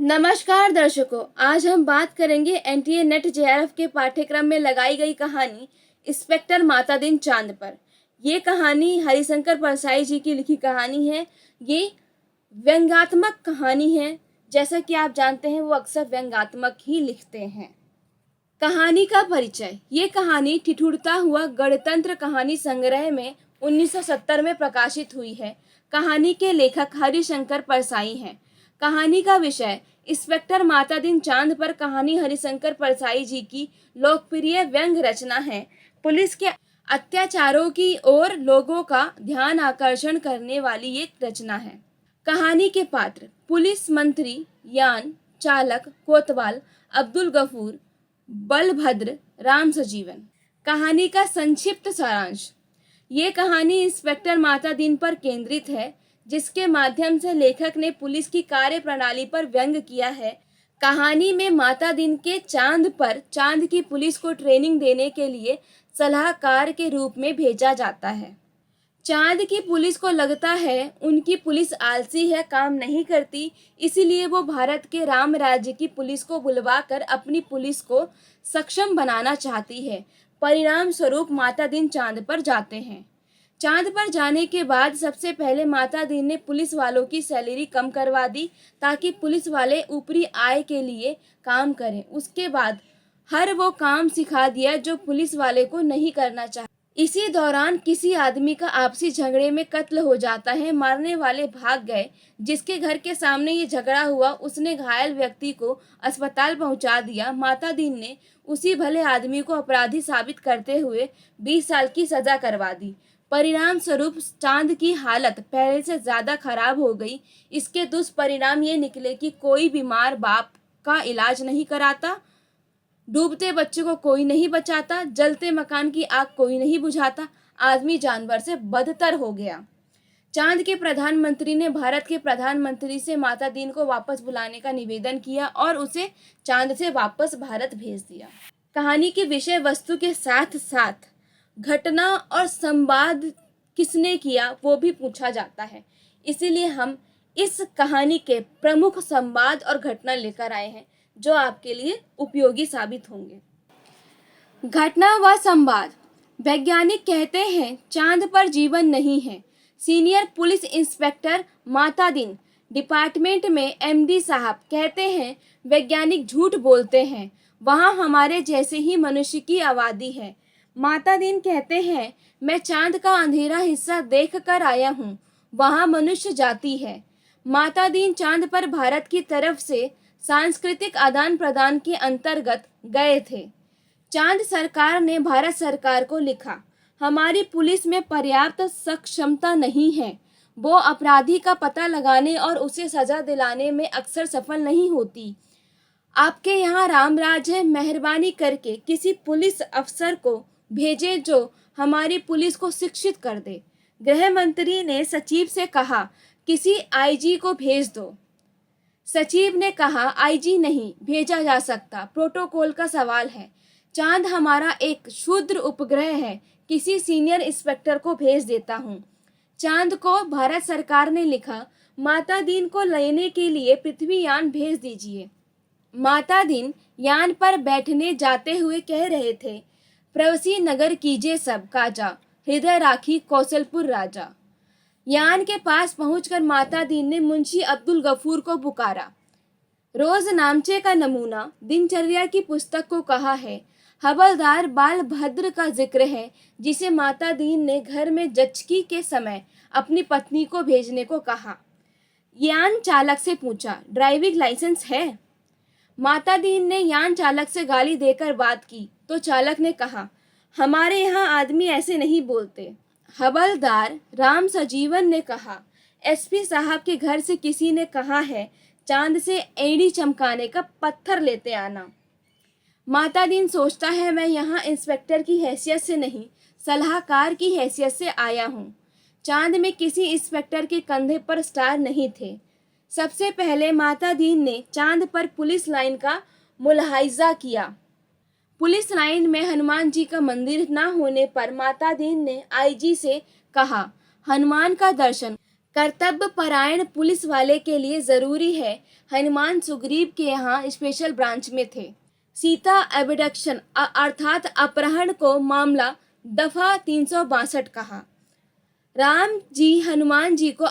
नमस्कार दर्शकों, आज हम बात करेंगे एनटीए नेट जेआरएफ के पाठ्यक्रम में लगाई गई कहानी इंस्पेक्टर माता दिन चांद पर। ये कहानी हरिशंकर परसाई जी की लिखी कहानी है। ये व्यंग्यात्मक कहानी है। जैसा कि आप जानते हैं, वो अक्सर व्यंग्यात्मक ही लिखते हैं। कहानी का परिचय। ये कहानी ठिठुरता हुआ गणतंत्र कहानी संग्रह में 1970 में प्रकाशित हुई है। कहानी के लेखक हरिशंकर परसाई हैं। कहानी का विषय इंस्पेक्टर माता दिन चांद पर कहानी हरिशंकर परसाई जी की लोकप्रिय व्यंग्य रचना है। पुलिस के अत्याचारों की ओर लोगों का ध्यान आकर्षण करने वाली एक रचना है। कहानी के पात्र: पुलिस मंत्री, यान चालक कोतवाल, अब्दुल गफूर, बलभद्र, राम सजीवन। कहानी का संक्षिप्त सारांश। ये कहानी इंस्पेक्टर माता दिन पर केंद्रित है, जिसके माध्यम से लेखक ने पुलिस की कार्य प्रणाली पर व्यंग्य किया है। कहानी में माता दिन के चांद पर चांद की पुलिस को ट्रेनिंग देने के लिए सलाहकार के रूप में भेजा जाता है। चांद की पुलिस को लगता है उनकी पुलिस आलसी है, काम नहीं करती, इसीलिए वो भारत के राम राज्य की पुलिस को बुलवाकर अपनी पुलिस को सक्षम बनाना चाहती है। परिणाम स्वरूप माता दिन चांद पर जाते हैं। चांद पर जाने के बाद सबसे पहले माता दिन ने पुलिस वालों की सैलरी कम करवा दी, ताकि पुलिस वाले ऊपरी आय के लिए काम करें। उसके बाद हर वो काम सिखा दिया जो पुलिस वाले को नहीं करना चाहिए। इसी दौरान किसी आदमी का आपसी झगड़े में कत्ल हो जाता है। मारने वाले भाग गए। जिसके घर के सामने ये झगड़ा हुआ, उसने घायल व्यक्ति को अस्पताल पहुंचा दिया। माता दिन ने उसी भले आदमी को अपराधी साबित करते हुए 20 साल की सजा करवा दी। परिणाम स्वरूप चांद की हालत पहले से ज्यादा खराब हो गई। इसके दुष्परिणाम ये निकले कि कोई बीमार बाप का इलाज नहीं कराता, डूबते बच्चे को कोई नहीं बचाता, जलते मकान की आग कोई नहीं बुझाता। आदमी जानवर से बदतर हो गया। चांद के प्रधानमंत्री ने भारत के प्रधानमंत्री से माता दिन को वापस बुलाने का निवेदन किया और उसे चांद से वापस भारत भेज दिया। कहानी की विषय वस्तु के साथ साथ घटना और संवाद किसने किया वो भी पूछा जाता है। इसीलिए हम इस कहानी के प्रमुख संवाद और घटना लेकर आए हैं, जो आपके लिए उपयोगी साबित होंगे। घटना व संवाद। वैज्ञानिक कहते हैं चांद पर जीवन नहीं है। सीनियर पुलिस इंस्पेक्टर माता दिन डिपार्टमेंट में एमडी साहब कहते हैं वैज्ञानिक झूठ बोलते हैं, वहाँ हमारे जैसे ही मनुष्य की आबादी है। माता दिन कहते हैं मैं चांद का अंधेरा हिस्सा देख कर आया हूँ, वहाँ मनुष्य जाति है। माता दिन चांद पर भारत की तरफ से सांस्कृतिक आदान प्रदान के अंतर्गत गए थे। चांद सरकार ने भारत सरकार को लिखा, हमारी पुलिस में पर्याप्त सक्षमता नहीं है, वो अपराधी का पता लगाने और उसे सजा दिलाने में अक्सर सफल नहीं होती। आपके यहाँ रामराज है, मेहरबानी करके किसी पुलिस अफसर को भेजें जो हमारी पुलिस को शिक्षित कर दे। गृह मंत्री ने सचिव से कहा, किसी आईजी को भेज दो। सचिव ने कहा, आईजी नहीं भेजा जा सकता, प्रोटोकॉल का सवाल है। चांद हमारा एक क्षुद्र उपग्रह है, किसी सीनियर इंस्पेक्टर को भेज देता हूँ। चांद को भारत सरकार ने लिखा, माता दिन को लेने के लिए पृथ्वी यान भेज दीजिए। माता दिन यान पर बैठने जाते हुए कह रहे थे, प्रवसी नगर कीजिए सब काजा, हृदय राखी कौशलपुर राजा। यान के पास पहुंचकर माता दिन ने मुंशी अब्दुल गफूर को पुकारा। रोज नामचे का नमूना दिनचर्या की पुस्तक को कहा है। हवलदार बालभद्र का जिक्र है, जिसे माता दिन ने घर में जचकी के समय अपनी पत्नी को भेजने को कहा। यान चालक से पूछा, ड्राइविंग लाइसेंस है? माता दिन ने यान चालक से गाली देकर बात की तो चालक ने कहा, हमारे यहाँ आदमी ऐसे नहीं बोलते। हवलदार राम सजीवन ने कहा, एसपी साहब के घर से किसी ने कहा है चांद से एड़ी चमकाने का पत्थर लेते आना। माता दिन सोचता है, मैं यहाँ इंस्पेक्टर की हैसियत से नहीं, सलाहकार की हैसियत से आया हूँ। चांद में किसी इंस्पेक्टर के कंधे पर स्टार नहीं थे। सबसे पहले माता दिन ने चांद पर पुलिस लाइन का मुलाहिजा किया। पुलिस लाइन में हनुमान जी का मंदिर न होने पर माता दिन ने आईजी से कहा, हनुमान का दर्शन कर्तव्य परायण पुलिस वाले के लिए जरूरी है। हनुमान सुग्रीव के यहाँ स्पेशल ब्रांच में थे। सीता एबडक्शन अर्थात अपहरण को मामला दफा 362 कहा। राम जी हनुमान जी को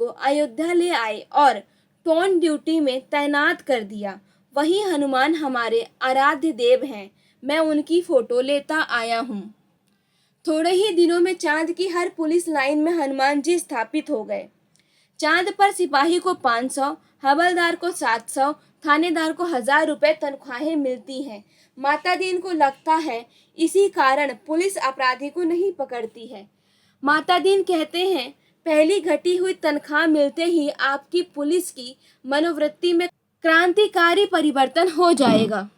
अयोध्या ले आए और टोन ड्यूटी में तैनात कर दिया। वही हनुमान हमारे आराध्य देव हैं। मैं उनकी फोटो लेता आया हूँ। थोड़े ही दिनों में चांद की हर पुलिस लाइन में हनुमान जी स्थापित हो गए। चांद पर सिपाही को 500, हवलदार को 700, थानेदार को 1000 रुपए तनख्वाहें मिलती हैं। माता दीन को लगता है इसी कारण पुलिस अपराधी को नहीं पकड़ती है। माता दीन कहते हैं पहली घटी हुई तनख्वाह मिलते ही आपकी पुलिस की मनोवृत्ति में क्रांतिकारी परिवर्तन हो जाएगा।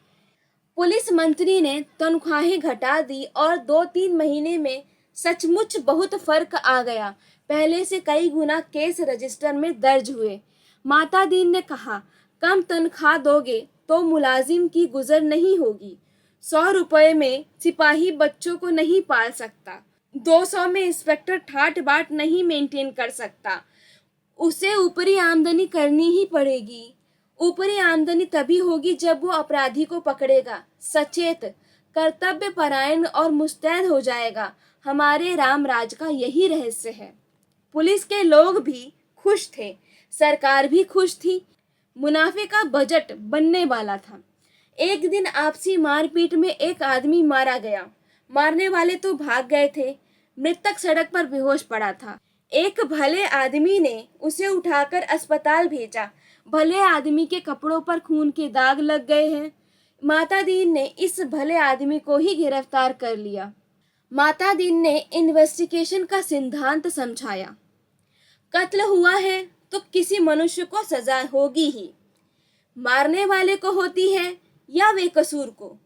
पुलिस मंत्री ने तनख्वाहें घटा दी और 2-3 महीने में सचमुच बहुत फर्क आ गया। पहले से कई गुना केस रजिस्टर में दर्ज हुए। माता दीन ने कहा कम तनख्वाह दोगे तो मुलाजिम की गुजर नहीं होगी। 100 रुपये में सिपाही बच्चों को नहीं पाल सकता। 200 में इंस्पेक्टर ठाट बाट नहीं मेंटेन कर सकता। उसे ऊपरी आमदनी करनी ही पड़ेगी। ऊपरी आमदनी तभी होगी जब वो अपराधी को पकड़ेगा, सचेत, कर्तव्य परायण और मुस्तैद हो जाएगा। हमारे रामराज का यही रहस्य है। पुलिस के लोग भी खुश थे, सरकार भी खुश थी। मुनाफे का बजट बनने वाला था। एक दिन आपसी मारपीट में एक आदमी मारा गया। मारने वाले तो भाग गए थे। मृतक सड़क पर बेहोश पड़ा था। एक भले आदमी ने उसे उठाकर अस्पताल भेजा। भले आदमी के कपड़ों पर खून के दाग लग गए हैं। माता दीन ने इस भले आदमी को ही गिरफ्तार कर लिया। माता दीन ने इन्वेस्टिगेशन का सिद्धांत समझाया। कत्ल हुआ है तो किसी मनुष्य को सजा होगी ही। मारने वाले को होती है या बेकसूर को,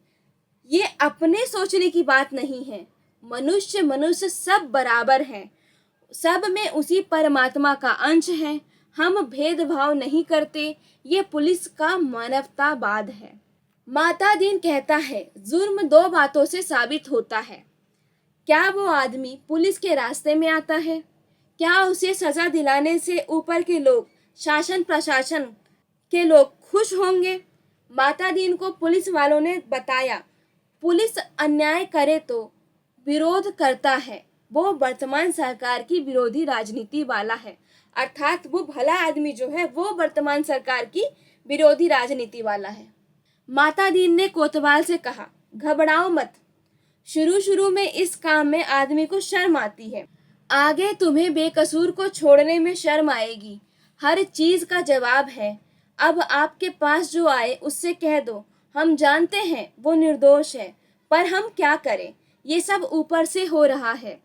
ये अपने सोचने की बात नहीं है। मनुष्य सब बराबर हैं। सब में उसी परमात्मा का अंश है। हम भेदभाव नहीं करते। ये पुलिस का मानवतावाद है। माता दीन कहता है जुर्म 2 बातों से साबित होता है। क्या वो आदमी पुलिस के रास्ते में आता है? क्या उसे सजा दिलाने से ऊपर के लोग, शासन प्रशासन के लोग खुश होंगे? माता दीन को पुलिस वालों ने बताया पुलिस अन्याय करे तो विरोध करता है। वो वर्तमान सरकार की विरोधी राजनीति वाला है। अर्थात वो भला आदमी जो है वो वर्तमान सरकार की विरोधी राजनीति वाला है। माता दीन ने कोतवाल से कहा घबराओ मत। शुरू में इस काम में आदमी को शर्म आती है, आगे तुम्हें बेकसूर को छोड़ने में शर्म आएगी। हर चीज का जवाब है। अब आपके पास जो आए उससे कह दो हम जानते हैं वो निर्दोष है, पर हम क्या करें, ये सब ऊपर से हो रहा है।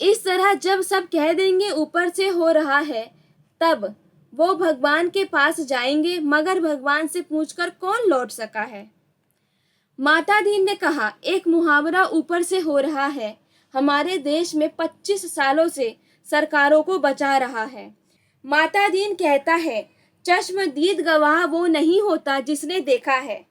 इस तरह जब सब कह देंगे ऊपर से हो रहा है, तब वो भगवान के पास जाएंगे, मगर भगवान से पूछकर कौन लौट सका है। माता दीन ने कहा एक मुहावरा ऊपर से हो रहा है हमारे देश में 25 सालों से सरकारों को बचा रहा है। माता दीन कहता है चश्मदीद गवाह वो नहीं होता जिसने देखा है,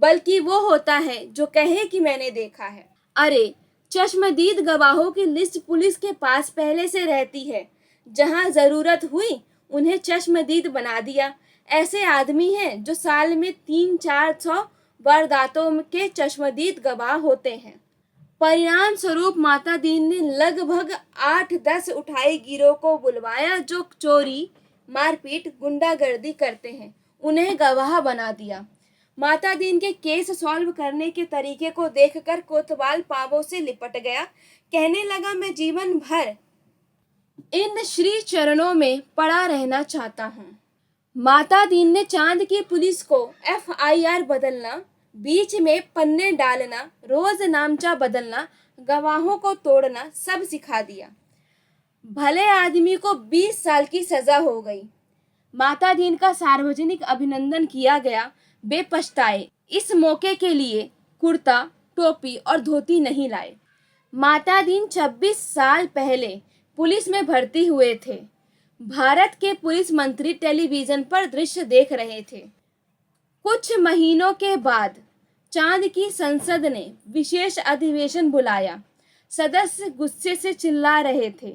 बल्कि वो होता है जो कहे कि मैंने देखा है। अरे चश्मदीद गवाहों की लिस्ट पुलिस के पास पहले से रहती है। जहां जरूरत हुई उन्हें चश्मदीद बना दिया। ऐसे आदमी हैं जो साल में 300-400 वारदातों के चश्मदीद गवाह होते हैं। परिणाम स्वरूप माता दीन ने लगभग 8-10 उठाई गिरोह को बुलवाया जो चोरी, मारपीट, गुंडागर्दी करते हैं, उन्हें गवाह बना दिया। माता दीन के केस सॉल्व करने के तरीके को देखकर कोतवाल पांवों से लिपट गया। कहने लगा मैं जीवन भर इन श्री चरणों में पड़ा रहना चाहता हूँ। माता दीन ने चांद की पुलिस को FIR बदलना, बीच में पन्ने डालना, रोज नामचा बदलना, गवाहों को तोड़ना सब सिखा दिया। भले आदमी को 20 साल की सजा हो गई। माता दीन का सार्वजनिक अभिनंदन किया गया। वे पछताए, इस मौके के लिए कुर्ता, टोपी और धोती नहीं लाए। माता दीन 26 साल पहले पुलिस में भर्ती हुए थे। भारत के पुलिस मंत्री टेलीविजन पर दृश्य देख रहे थे। कुछ महीनों के बाद चांद की संसद ने विशेष अधिवेशन बुलाया। सदस्य गुस्से से चिल्ला रहे थे।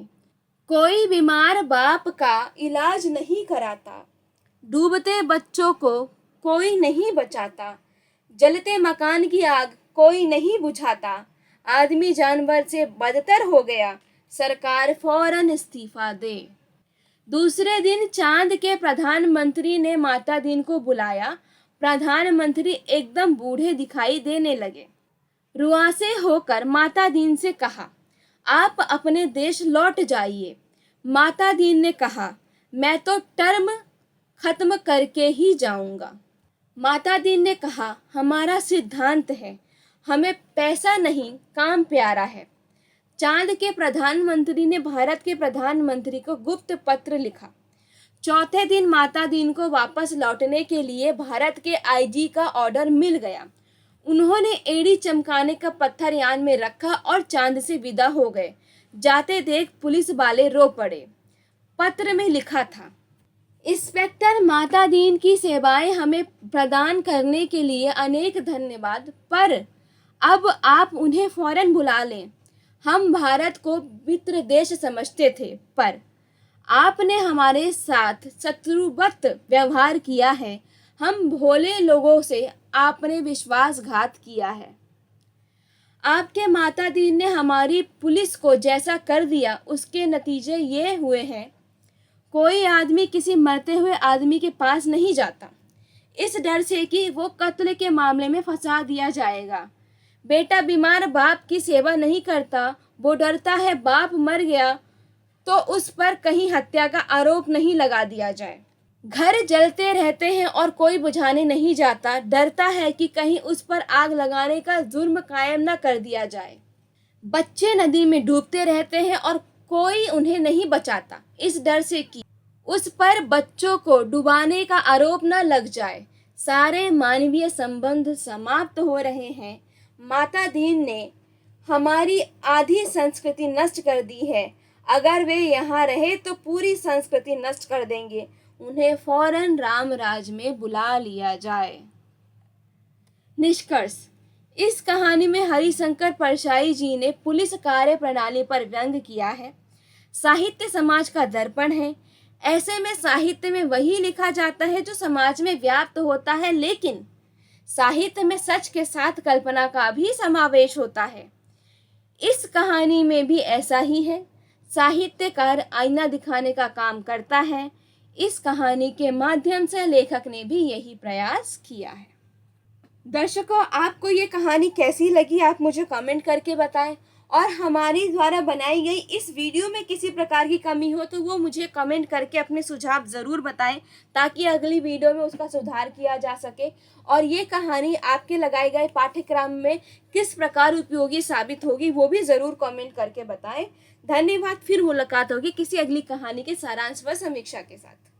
कोई बीमार बाप का इलाज नहीं कराता, डूबते बच्चों को कोई नहीं बचाता, जलते मकान की आग कोई नहीं बुझाता, आदमी जानवर से बदतर हो गया, सरकार फौरन इस्तीफा दे। दूसरे दिन चांद के प्रधानमंत्री ने माता दीन को बुलाया। प्रधानमंत्री एकदम बूढ़े दिखाई देने लगे। रुआसे होकर माता दीन से कहा, आप अपने देश लौट जाइए। माता दीन ने कहा, मैं तो टर्म खत्म करके ही जाऊंगा। माता दीन ने कहा, हमारा सिद्धांत है, हमें पैसा नहीं काम प्यारा है। चांद के प्रधानमंत्री ने भारत के प्रधानमंत्री को गुप्त पत्र लिखा। चौथे दिन माता दीन को वापस लौटने के लिए भारत के आईजी का ऑर्डर मिल गया। उन्होंने एड़ी चमकाने का पत्थर यान में रखा और चांद से विदा हो गए। जाते देख पुलिस वाले रो पड़े। पत्र में लिखा था, इंस्पेक्टर माता दीन की सेवाएं हमें प्रदान करने के लिए अनेक धन्यवाद, पर अब आप उन्हें फौरन बुला लें। हम भारत को मित्र देश समझते थे, पर आपने हमारे साथ शत्रुवत व्यवहार किया है। हम भोले लोगों से आपने विश्वासघात किया है। आपके माता दीन ने हमारी पुलिस को जैसा कर दिया, उसके नतीजे ये हुए हैं, कोई आदमी किसी मरते हुए आदमी के पास नहीं जाता, इस डर से कि वो कत्ल के मामले में फंसा दिया जाएगा। बेटा बीमार बाप की सेवा नहीं करता, वो डरता है बाप मर गया तो उस पर कहीं हत्या का आरोप नहीं लगा दिया जाए। घर जलते रहते हैं और कोई बुझाने नहीं जाता, डरता है कि कहीं उस पर आग लगाने का जुर्म कायम न कर दिया जाए। बच्चे नदी में डूबते रहते हैं और कोई उन्हें नहीं बचाता, इस डर से कि उस पर बच्चों को डुबाने का आरोप न लग जाए। सारे मानवीय संबंध समाप्त हो रहे हैं। माता दीन ने हमारी आधी संस्कृति नष्ट कर दी है। अगर वे यहाँ रहे तो पूरी संस्कृति नष्ट कर देंगे। उन्हें फौरन रामराज में बुला लिया जाए। निष्कर्ष, इस कहानी में हरिशंकर परसाई जी ने पुलिस कार्य प्रणाली पर व्यंग किया है। साहित्य समाज का दर्पण है। ऐसे में साहित्य में वही लिखा जाता है जो समाज में व्याप्त होता है, लेकिन साहित्य में सच के साथ कल्पना का भी समावेश होता है। इस कहानी में भी ऐसा ही है। साहित्यकार आईना दिखाने का काम करता है। इस कहानी के माध्यम से लेखक ने भी यही प्रयास किया है। दर्शकों, आपको ये कहानी कैसी लगी आप मुझे कमेंट करके बताएं, और हमारी द्वारा बनाई गई इस वीडियो में किसी प्रकार की कमी हो तो वो मुझे कमेंट करके अपने सुझाव ज़रूर बताएं, ताकि अगली वीडियो में उसका सुधार किया जा सके और ये कहानी आपके लगाए गए पाठ्यक्रम में किस प्रकार उपयोगी साबित होगी वो भी ज़रूर कमेंट करके बताएं। धन्यवाद। फिर मुलाकात होगी किसी अगली कहानी के सारांश व समीक्षा के साथ।